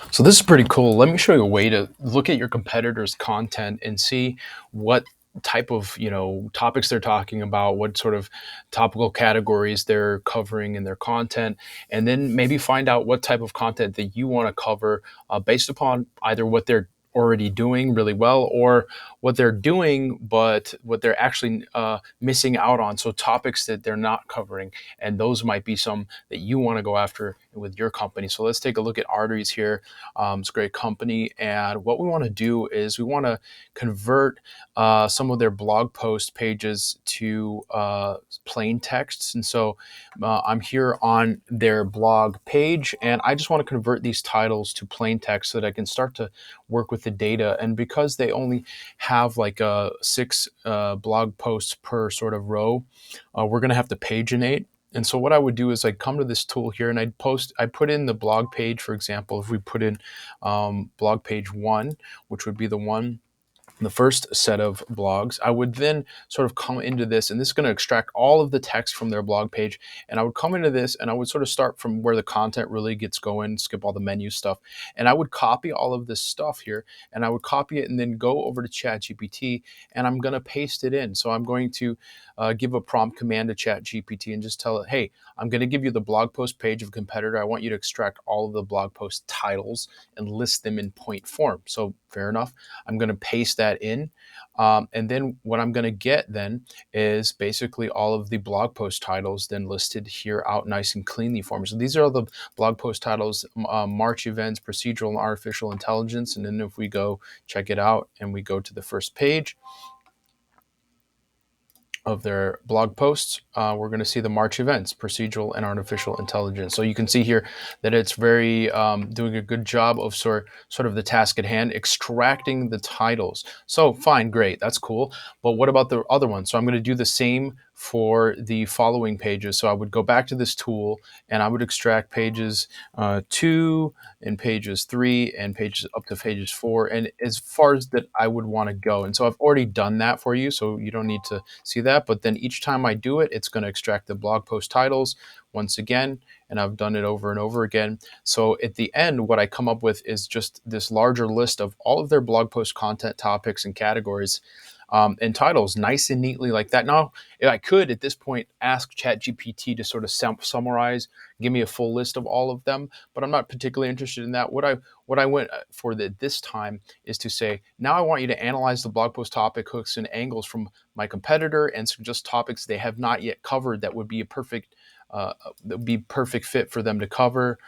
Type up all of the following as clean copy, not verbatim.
So this is pretty cool. Let me show you a way to look at your competitors' content and see what type of topics they're talking about, what sort of topical categories they're covering in their content, and then maybe find out what type of content that you want to cover based upon either what they're already doing really well or what they're doing but what they're actually missing out on, so topics that they're not covering, and those might be some that you want to go after with your company. So let's take a look at Arteries here. It's a great company. And what we want to do is we want to convert some of their blog post pages to plain texts. And so I'm here on their blog page, and I just want to convert these titles to plain text so that I can start to work with the data. And because they only have like six blog posts per sort of row, we're going to have to paginate. And so what I would do is I'd come to this tool here and I'd put in the blog page. For example, if we put in blog page 1, which would be the first set of blogs, I would then sort of come into this, and this is going to extract all of the text from their blog page. And I would come into this and I would sort of start from where the content really gets going, skip all the menu stuff. And I would copy all of this stuff here, and I would copy it and then go over to ChatGPT, and I'm going to paste it in. So I'm going to give a prompt command to ChatGPT and just tell it, hey, I'm going to give you the blog post page of a competitor. I want you to extract all of the blog post titles and list them in point form. So fair enough. I'm going to paste that in. And then what I'm going to get then is basically all of the blog post titles then listed here out nice and cleanly for me. So these are all the blog post titles: March events, procedural and artificial intelligence. And then if we go check it out and we go to the first page of their blog posts, we're going to see the March events, procedural and artificial intelligence. So you can see here that it's very doing a good job of sort of the task at hand, extracting the titles. So fine, great, that's cool. But what about the other one? So I'm going to do the same for the following pages. So I would go back to this tool and I would extract pages 2 and pages 3 and pages up to pages 4, and as far as that I would want to go. And so I've already done that for you, so you don't need to see that. But then each time I do it, it's going to extract the blog post titles once again, and I've done it over and over again. So at the end, what I come up with is just this larger list of all of their blog post content topics and categories, and titles nice and neatly like that. Now, if I could at this point ask ChatGPT to sort of summarize, give me a full list of all of them, but I'm not particularly interested in that. What I went for this time is to say, now I want you to analyze the blog post topic hooks and angles from my competitor and suggest topics they have not yet covered that would be a perfect fit for them to cover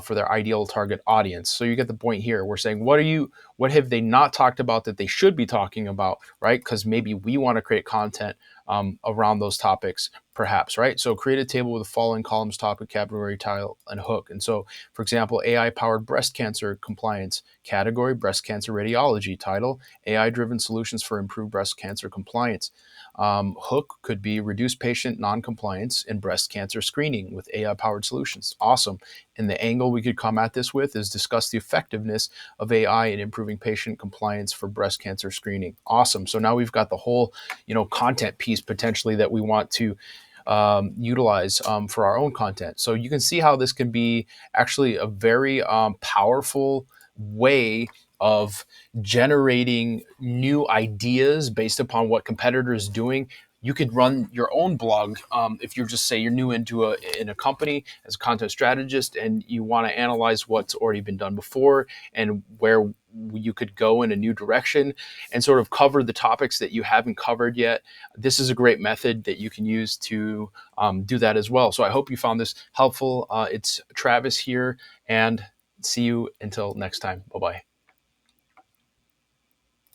for their ideal target audience. So you get the point here. We're saying, what have they not talked about that they should be talking about, right? Because maybe we want to create content around those topics, perhaps, right? So create a table with the following columns: topic, category, title, and hook. And so, for example, AI-powered breast cancer compliance category, breast cancer radiology. Title: AI-driven solutions for improved breast cancer compliance. Hook could be reduce patient non-compliance in breast cancer screening with AI-powered solutions. Awesome. And the angle we could come at this with is discuss the effectiveness of AI in improving patient compliance for breast cancer screening. Awesome. So now we've got the whole, content piece potentially that we want to utilize for our own content. So you can see how this can be actually a very powerful way of generating new ideas based upon what competitors doing. You could run your own blog if you're just say you're new in a company as a content strategist and you want to analyze what's already been done before and where you could go in a new direction and sort of cover the topics that you haven't covered yet. This is a great method that you can use to do that as well. So I hope you found this helpful. It's Travis here, and see you until next time. Bye-bye.